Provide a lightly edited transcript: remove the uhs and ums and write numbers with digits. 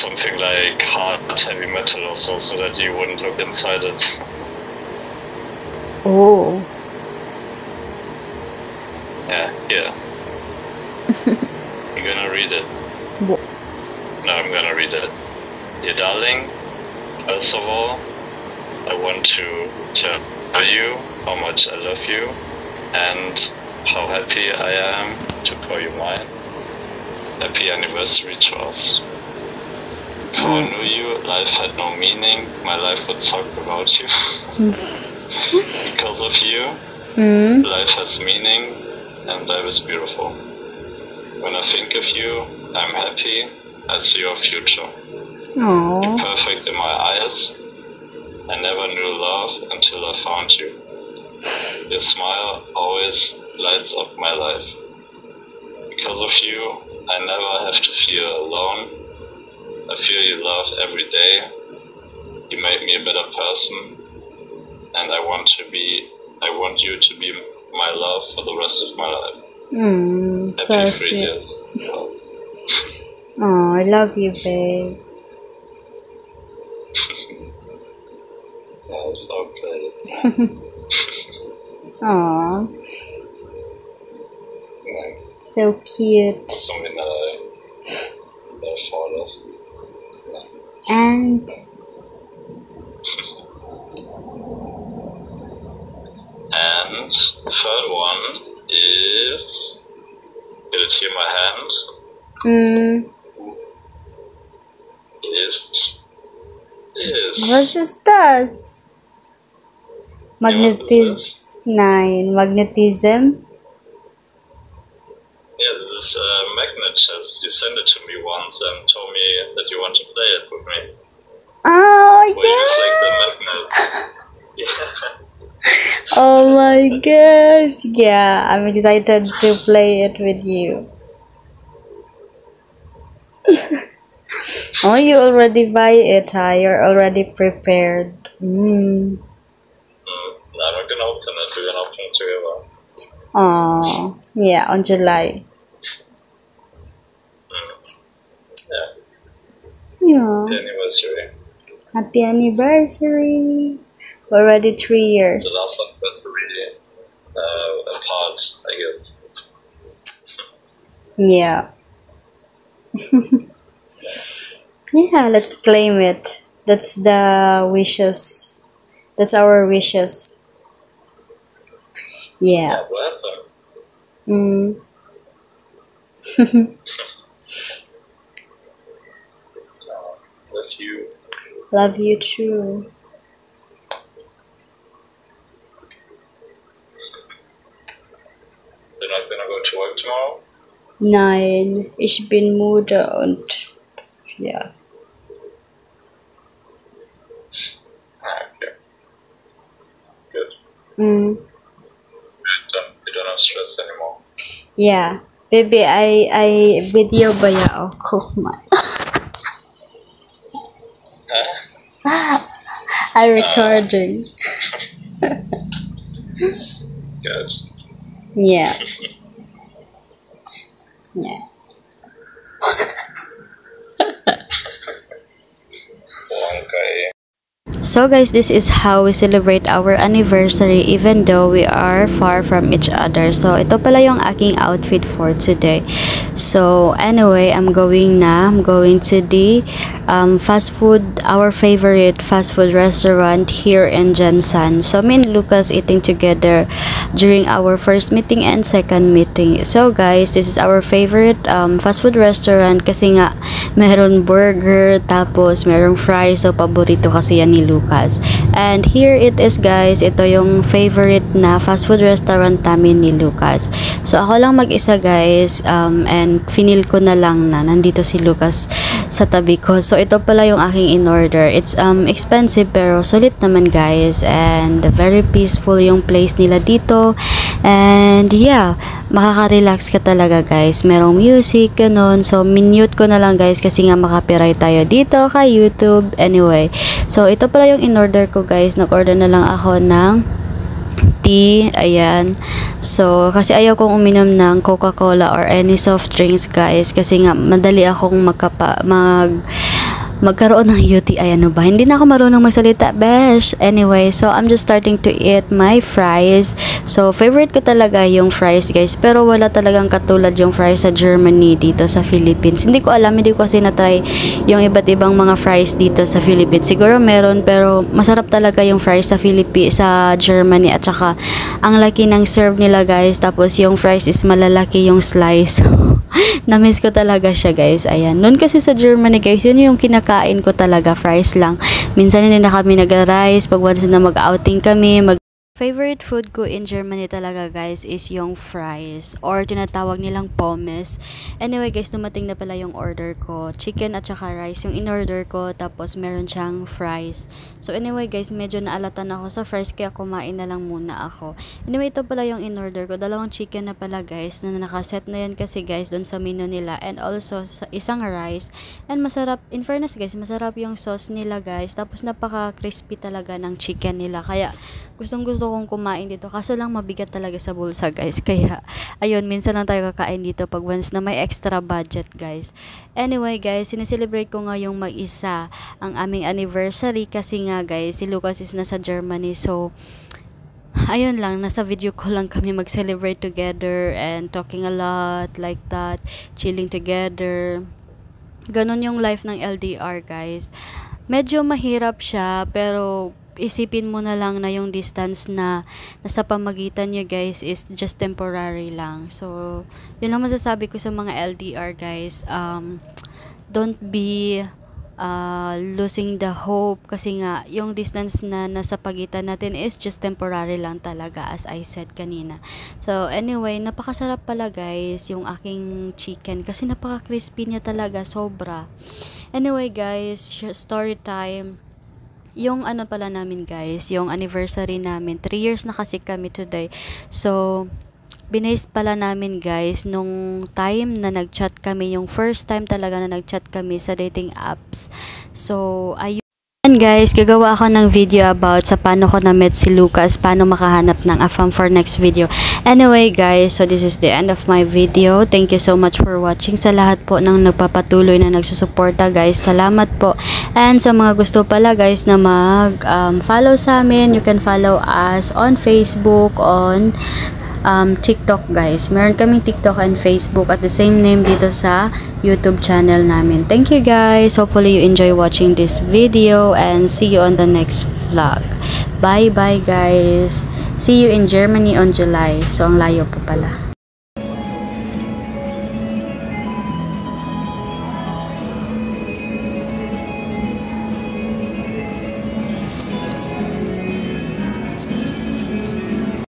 something like hard heavy metal or so that you wouldn't look inside it. Oh. Yeah, here. You're gonna read it. No, I'm gonna read it. Dear darling, first of all, I want to tell you how much I love you and how happy I am to call you mine. Happy anniversary to us. Before I knew you, life had no meaning. My life would suck without you. Because of you, life has meaning and life is beautiful. When I think of you, I'm happy. I see your future. Aww. You're perfect in my eyes. I never knew love until I found you. Your smile always lights up my life. Because of you, I never have to feel alone. I feel your love every day. You make me a better person. And I want you to be my love for the rest of my life. So Happy 3 sweet. years. Oh, I love you, babe. Yeah, it's okay. Aw, Yeah, so cute. something that I thought of. And And the third one is, can you hear my hand? was is das? Magnetism? Yeah, this is a magnet chess. You sent it to me once and told me that you want to play it with me. Oh, Where you yeah! flick the magnet. Yeah. Oh my gosh! Yeah, I'm excited to play it with you. Oh, you already buy it, huh? You're already prepared. No, I'm not gonna open it. We're gonna open it together. Oh, yeah, on July. Yeah. Yeah. The anniversary. Happy anniversary! Already 3 years. The last anniversary apart, I guess. Yeah. Yeah, let's claim it. That's the wishes. That's our wishes. Yeah. What happened? Love you. Love you too. You're not gonna go to work tomorrow? Nein, ich bin müde und ja. Okay. Good. Mm. You don't have stress anymore. Yeah. Baby, I video ba ya ako? I recording. Good. Yeah. Yeah. Okay. So guys, this is how we celebrate our anniversary even though we are far from each other. So ito pala yung aking outfit for today. So anyway, I'm going to the fast food, our favorite fast food restaurant here in Jensen. So me and Lucas eating together during our first meeting and second meeting. So guys, this is our favorite fast food restaurant kasi nga meron burger tapos merong fries. So paborito kasi yan ni Lucas. And here it is guys, ito yung favorite na fast food restaurant namin ni Lucas. So ako lang mag-isa guys, and finil ko na lang na nandito si Lucas sa tabi ko. So ito pala yung aking in-order. It's expensive pero sulit naman guys, and very peaceful yung place nila dito. And yeah, makaka-relax ka talaga guys. Merong music, ganun. So minute ko na lang guys kasi nga makapiright tayo dito kay YouTube. Anyway, so ito pala yung in-order ko guys. Nag-order na lang ako ng tea, ayan. So, kasi ayaw kong uminom ng Coca-Cola or any soft drinks guys, kasi nga madali akong magkaroon ng UTI. Ano ba? Hindi na ako marunong magsalita, besh. Anyway, so I'm just starting to eat my fries. So, favorite ko talaga yung fries, guys. Pero wala talagang katulad yung fries sa Germany dito sa Philippines. Hindi ko alam, hindi ko kasi na-try yung iba't ibang mga fries dito sa Philippines. Siguro meron, pero masarap talaga yung fries sa sa Germany. At saka, ang laki ng serve nila, guys. Tapos, yung fries is malalaki yung slice. Na-miss ko talaga siya, guys. Ayan. Noon kasi sa Germany, guys, yun yung kinakain ko talaga. Fries lang. Minsan hindi na kami nag-rice. Pag once na mag-outing kami, favorite food ko in Germany talaga, guys, is yung fries or tinatawag nilang pommes. Anyway, guys, dumating na pala yung order ko. Chicken at saka rice yung in-order ko, tapos meron siyang fries. So anyway, guys, medyo naalatan ako sa fries kaya kumain na lang muna ako. Anyway, ito pala yung in-order ko. Dalawang chicken na pala, guys, na nakaset na yan kasi, guys, doon sa menu nila, and also isang rice. And masarap, in fairness, guys, masarap yung sauce nila, guys. Tapos napaka-crispy talaga ng chicken nila. Kaya gustong-gusto kong kumain dito. Kaso lang mabigat talaga sa bulsa, guys. Kaya, ayun, minsan lang tayo kakain dito pag once na may extra budget, guys. Anyway, guys, sineselebrate ko nga yung mag-isa ang aming anniversary kasi nga, guys, si Lucas is nasa Germany. So, ayun lang, nasa video call lang kami mag-celebrate together and talking a lot like that, chilling together. Ganon yung life ng LDR, guys. Medyo mahirap siya, pero isipin mo na lang na yung distance na nasa pamagitan nyo, guys, is just temporary lang. So, yun lang masasabi ko sa mga LDR, guys. Don't be losing the hope kasi nga yung distance na nasa pagitan natin is just temporary lang talaga, as I said kanina. So anyway, napakasarap pala, guys, yung aking chicken kasi napaka-crispy niya talaga, sobra. Anyway, guys, story time. Yung ano pala namin, guys, yung anniversary namin, 3 years na kasi kami today. So binase pala namin, guys, nung time na nag-chat kami, yung first time talaga na nag-chat kami sa dating apps. So ayun, guys, gagawa ako ng video about sa paano ko na-met si Lucas, paano makahanap ng AFAM for next video. Anyway, guys, so this is the end of my video. Thank you so much for watching. Sa lahat po ng nagpapatuloy na nagsusuporta, guys, salamat po. And sa mga gusto pala, guys, na mag-follow sa amin, you can follow us on Facebook, on TikTok, guys. Meron kaming TikTok and Facebook at the same name dito sa YouTube channel namin. Thank you, guys. Hopefully you enjoy watching this video and see you on the next vlog. Bye bye, guys. See you in Germany on July. So ang layo po pala.